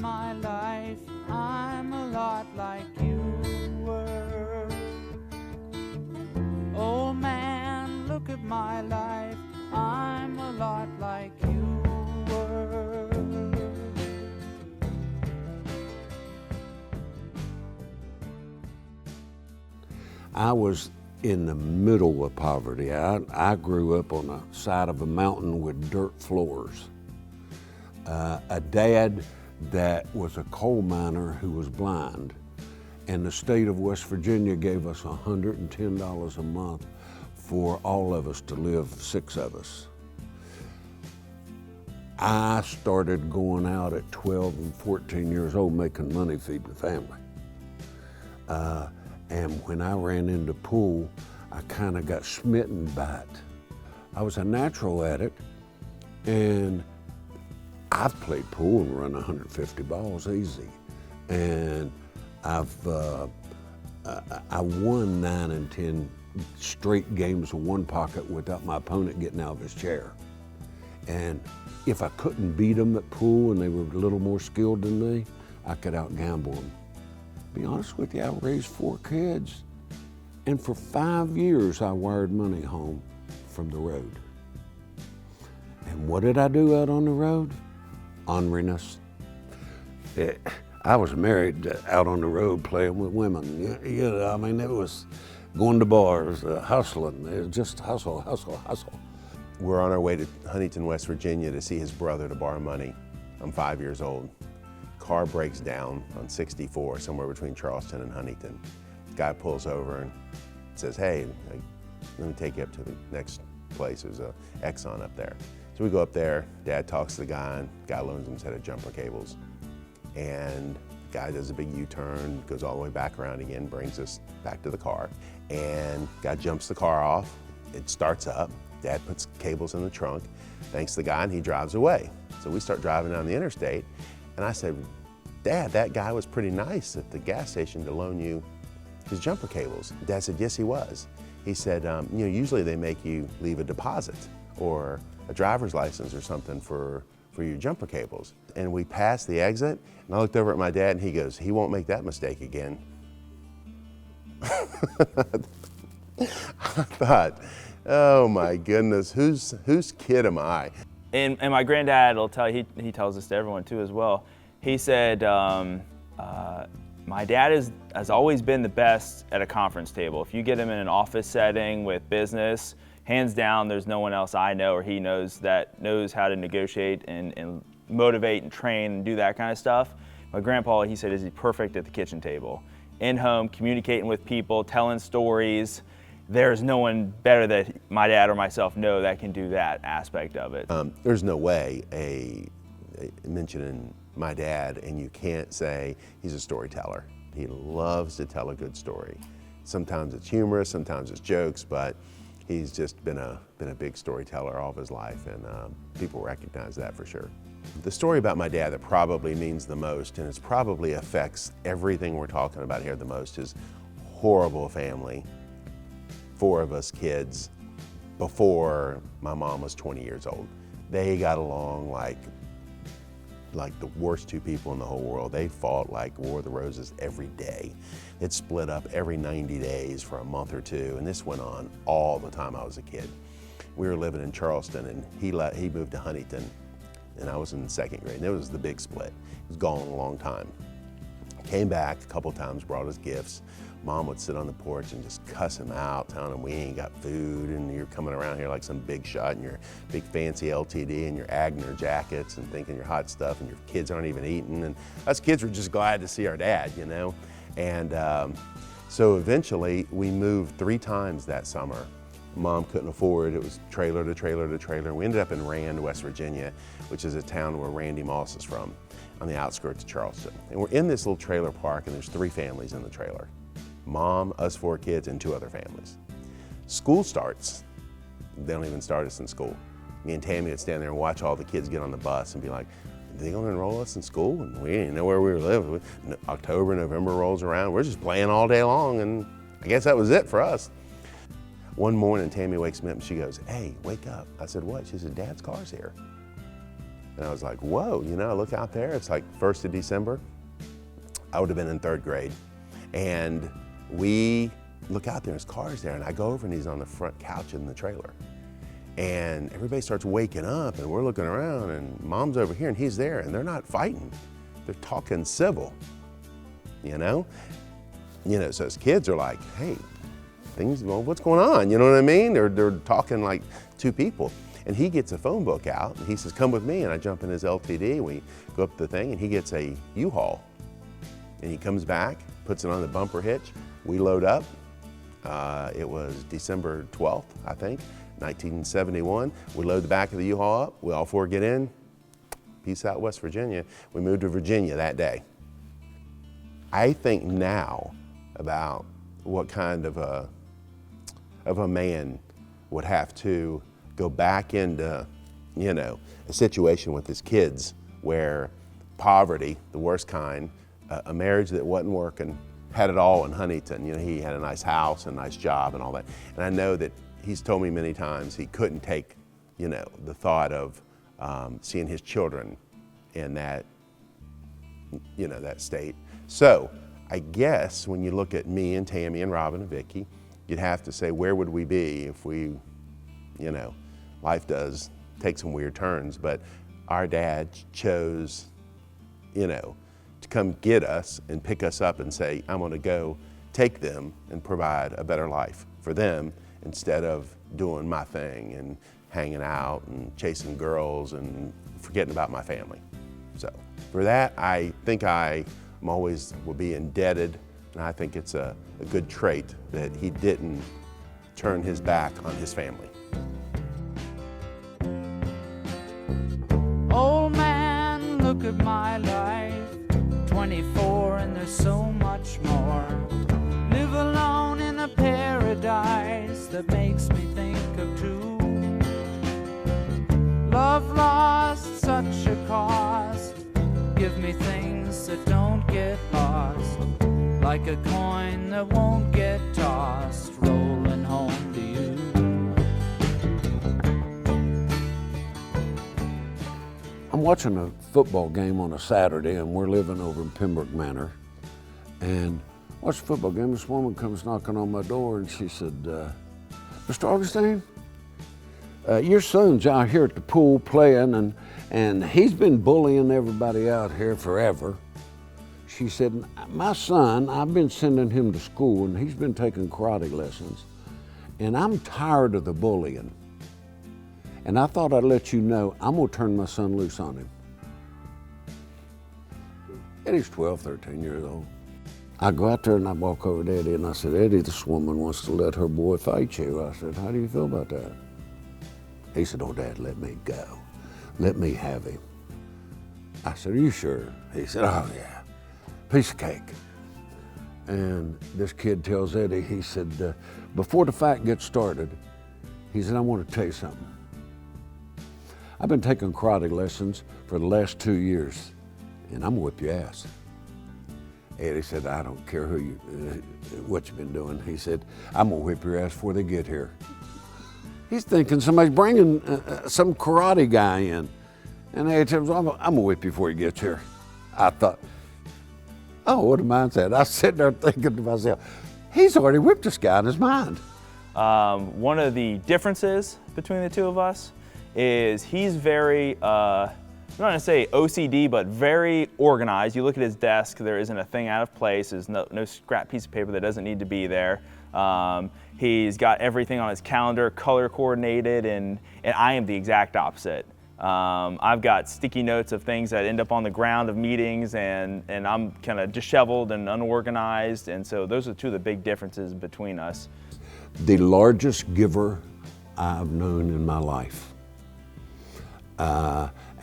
my life, I'm a lot like you were. Oh man, look at my life, I'm a lot like you were. I was in the middle of poverty. I grew up on the side of a mountain with dirt floors. A dad that was a coal miner who was blind, and the state of West Virginia gave us $110 a month for all of us to live, 6 of us. I started going out at 12 and 14 years old making money feeding the family. And when I ran into pool, I kind of got smitten by it. I was a natural at it, and I've played pool and run 150 balls easy. And I won 9 and 10 straight games of one pocket without my opponent getting out of his chair. And if I couldn't beat them at pool and they were a little more skilled than me, I could out-gamble them. To be honest with you, I raised 4 kids, and for 5 years I wired money home from the road. And what did I do out on the road? Orneriness. I was married out on the road playing with women. You know, I mean, it was going to bars, hustling. It was just hustle, hustle, hustle. We're on our way to Huntington, West Virginia to see his brother to borrow money. I'm 5 years old. Car breaks down on 64, somewhere between Charleston and Huntington. Guy pulls over and says, hey, let me take you up to the next place. There's a Exxon up there. So we go up there, Dad talks to the guy, and the guy loans him a set of jumper cables. And the guy does a big U-turn, goes all the way back around again, brings us back to the car. And guy jumps the car off, it starts up, Dad puts cables in the trunk, thanks to the guy, and he drives away. So we start driving down the interstate, and I said, Dad, that guy was pretty nice at the gas station to loan you his jumper cables. Dad said, yes, he was. He said, you know, usually they make you leave a deposit or a driver's license or something for your jumper cables. And we passed the exit, and I looked over at my dad, and he goes, he won't make that mistake again. I thought, oh my goodness, whose kid am I? And my granddad will tell you, he tells this to everyone too as well. He said, my dad has always been the best at a conference table. If you get him in an office setting with business, hands down, there's no one else I know or he knows that knows how to negotiate and motivate and train and do that kind of stuff. My grandpa, he said, is he perfect at the kitchen table. In home, communicating with people, telling stories. There's no one better that my dad or myself know that can do that aspect of it. There's no way mentioning my dad and you can't say he's a storyteller. He loves to tell a good story. Sometimes it's humorous, sometimes it's jokes, but he's just been a big storyteller all of his life, and people recognize that for sure. The story about my dad that probably means the most, and it probably affects everything we're talking about here the most, is horrible family. 4 of us kids before my mom was 20 years old. They got along like the worst 2 people in the whole world. They fought like War of the Roses every day. It split up every 90 days for a month or 2, and this went on all the time I was a kid. We were living in Charleston, and he moved to Huntington, and I was in 2nd grade, and it was the big split. He was gone a long time. Came back a couple times, brought us gifts. Mom would sit on the porch and just cuss him out, telling him we ain't got food and you're coming around here like some big shot in your big fancy LTD and your Agner jackets and thinking you're hot stuff and your kids aren't even eating. And us kids were just glad to see our dad, you know? And so eventually we moved 3 times that summer. Mom couldn't afford, it was trailer to trailer to trailer. We ended up in Rand, West Virginia, which is a town where Randy Moss is from, on the outskirts of Charleston. And we're in this little trailer park and there's 3 families in the trailer. Mom, us 4 kids, and 2 other families. School starts. They don't even start us in school. Me and Tammy would stand there and watch all the kids get on the bus and be like, are they gonna enroll us in school? And we didn't know where we were living. October, November rolls around, we're just playing all day long, and I guess that was it for us. One morning, Tammy wakes me up and she goes, hey, wake up. I said, what? She said, Dad's car's here. And I was like, whoa, you know, I look out there, it's like 1st of December. I would have been in 3rd grade. And we look out there, his car's there, and I go over and he's on the front couch in the trailer. And everybody starts waking up and we're looking around and Mom's over here and he's there and they're not fighting. They're talking civil, you know? So as kids are like, hey, well, what's going on? You know what I mean? They're talking like 2 people. And he gets a phone book out and he says, come with me. And I jump in his LTD, we go up the thing and he gets a U-Haul. And he comes back, puts it on the bumper hitch. We load up. It was December 12th, I think, 1971. We load the back of the U-Haul up. We all 4 get in. Peace out, West Virginia. We moved to Virginia that day. I think now about what kind of a man would have to go back into, a situation with his kids where poverty, the worst kind, a marriage that wasn't working, had it all in Huntington. He had a nice house, a nice job and all that. And I know that he's told me many times he couldn't take, the thought of seeing his children in that, that state. So I guess when you look at me and Tammy and Robin and Vicky, you'd have to say, where would we be if we, life does take some weird turns, but our dad chose, to come get us and pick us up and say, I'm gonna go take them and provide a better life for them instead of doing my thing and hanging out and chasing girls and forgetting about my family. So for that, I think I always will be indebted, and I think it's a good trait that he didn't turn his back on his family. Old man, look at my life, 24 and there's so much more. Live alone in a paradise that makes me think of two. Love lost, such a cost. Give me things that don't get lost, like a coin that won't get tossed, rolling home to you. I'm watching a football game on a Saturday, and we're living over in Pembroke Manor. And watch the football game, this woman comes knocking on my door, and she said, Mr. Augustine, your son's out here at the pool playing, and he's been bullying everybody out here forever. She said, my son, I've been sending him to school, and he's been taking karate lessons, and I'm tired of the bullying. And I thought I'd let you know, I'm gonna turn my son loose on him. Eddie's 12, 13 years old. I go out there and I walk over to Eddie and I said, Eddie, this woman wants to let her boy fight you. I said, how do you feel about that? He said, oh, Dad, let me go. Let me have him. I said, are you sure? He said, oh, yeah, piece of cake. And this kid tells Eddie, he said, before the fight gets started, he said, I want to tell you something. I've been taking karate lessons for the last 2 years, and I'm gonna whip your ass. Eddie said, I don't care what you've been doing. He said, I'm gonna whip your ass before they get here. He's thinking somebody's bringing some karate guy in. And Eddie tells him, I'm gonna whip you before he gets here. I thought, oh, what a mindset. I was sitting there thinking to myself, he's already whipped this guy in his mind. One of the differences between the two of us is he's very, I'm not gonna say OCD, but very organized. You look at his desk, there isn't a thing out of place. There's no scrap piece of paper that doesn't need to be there. He's got everything on his calendar, color coordinated, and I am the exact opposite. I've got sticky notes of things that end up on the ground of meetings, and I'm kind of disheveled and unorganized, and so those are two of the big differences between us. The largest giver I've known in my life.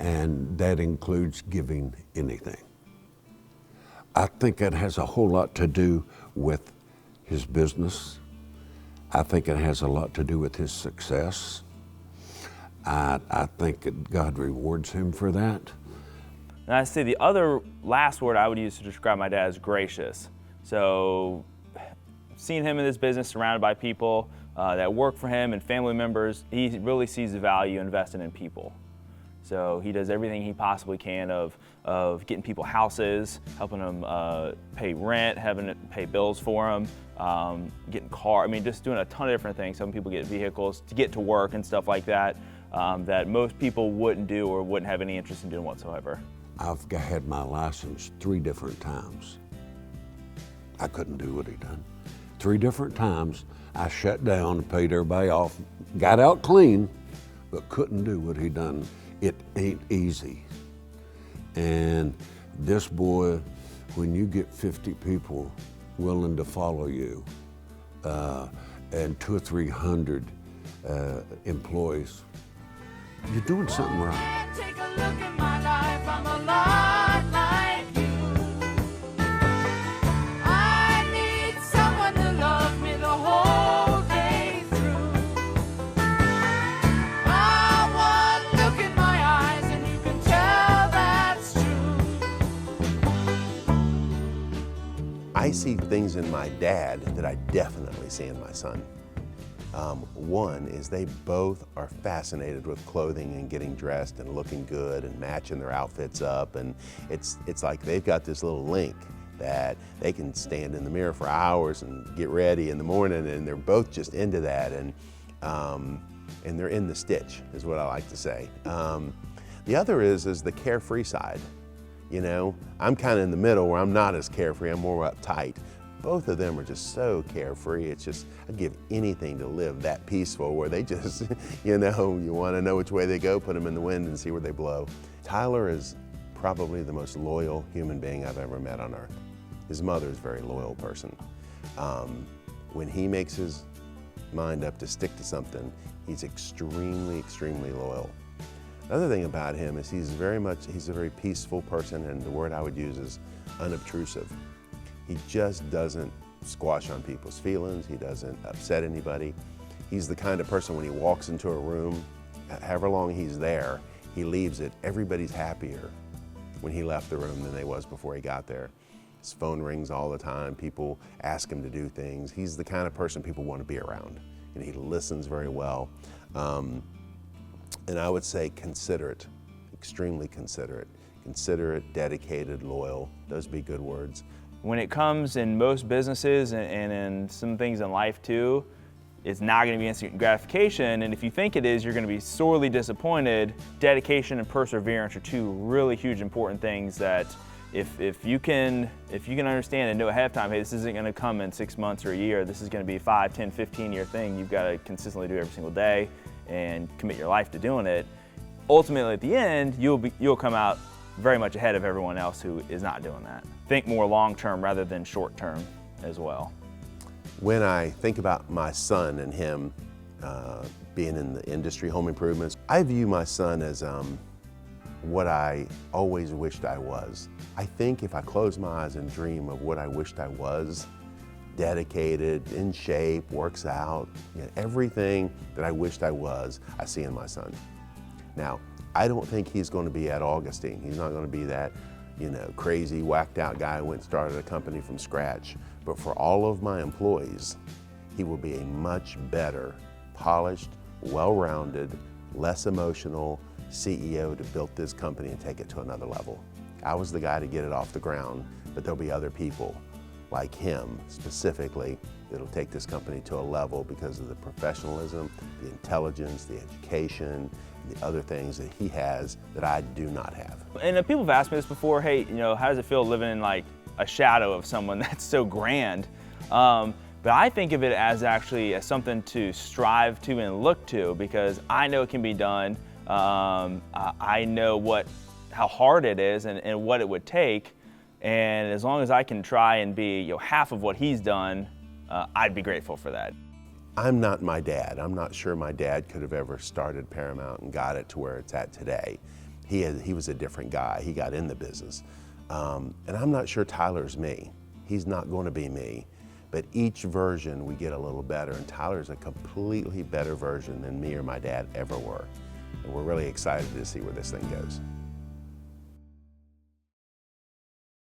And that includes giving anything. I think it has a whole lot to do with his business. I think it has a lot to do with his success. I think that God rewards him for that. And I say the other last word I would use to describe my dad is gracious. So seeing him in this business surrounded by people that work for him and family members, he really sees the value invested in people. So he does everything he possibly can of getting people houses, helping them pay rent, having to pay bills for them, getting car. I mean, just doing a ton of different things. Some people get vehicles to get to work and stuff like that, that most people wouldn't do or wouldn't have any interest in doing whatsoever. I've had my license 3 different times. I couldn't do what he done. 3 different times I shut down, paid everybody off, got out clean, but couldn't do what he done. It ain't easy. And this boy, when you get 50 people willing to follow you, and 200 or 300 employees, you're doing something right. Take a look at my life, I'm a lot like you. I need someone to love me the whole day through. One look in my eyes and you can tell that's true. I see things in my dad that I definitely see in my son. One is they both are fascinated with clothing and getting dressed and looking good and matching their outfits up, and it's like they've got this little link that they can stand in the mirror for hours and get ready in the morning, and they're both just into that, and they're in the stitch is what I like to say. The other is the carefree side. You know, I'm kind of in the middle where I'm not as carefree, I'm more uptight. Both of them are just so carefree. It's just, I'd give anything to live that peaceful where they just, you want to know which way they go, put them in the wind and see where they blow. Tyler is probably the most loyal human being I've ever met on earth. His mother is a very loyal person. When he makes his mind up to stick to something, he's extremely, extremely loyal. Another thing about him is he's a very peaceful person, and the word I would use is unobtrusive. He just doesn't squash on people's feelings. He doesn't upset anybody. He's the kind of person when he walks into a room, however long he's there, he leaves it. Everybody's happier when he left the room than they was before he got there. His phone rings all the time. People ask him to do things. He's the kind of person people want to be around. And he listens very well. And I would say considerate, extremely considerate. Considerate, dedicated, loyal. Those would be good words. When it comes in most businesses and in some things in life too, it's not going to be instant gratification, and if you think it is, you're going to be sorely disappointed. Dedication and perseverance are 2 really huge important things that if you can understand and know ahead of time, hey, this isn't going to come in 6 months or a year, this is going to be a 5, 10, 15-year thing, you've got to consistently do every single day and commit your life to doing it. Ultimately, at the end, you'll come out very much ahead of everyone else who is not doing that. Think more long-term rather than short-term as well. When I think about my son and him being in the industry, home improvements, I view my son as what I always wished I was. I think if I close my eyes and dream of what I wished I was, dedicated, in shape, works out, everything that I wished I was, I see in my son. Now, I don't think he's going to be at Augustine. He's not going to be that, crazy, whacked out guy who went and started a company from scratch. But for all of my employees, he will be a much better, polished, well-rounded, less emotional CEO to build this company and take it to another level. I was the guy to get it off the ground, but there'll be other people like him specifically that'll take this company to a level because of the professionalism, the intelligence, the education, the other things that he has that I do not have. And people have asked me this before, hey, how does it feel living in like a shadow of someone that's so grand? But I think of it as actually as something to strive to and look to, because I know it can be done. I know how hard it is and what it would take. And as long as I can try and be half of what he's done, I'd be grateful for that. I'm not my dad. I'm not sure my dad could have ever started Paramount and got it to where it's at today. He was a different guy. He got in the business. And I'm not sure Tyler's me. He's not going to be me. But each version we get a little better, and Tyler's a completely better version than me or my dad ever were. And we're really excited to see where this thing goes.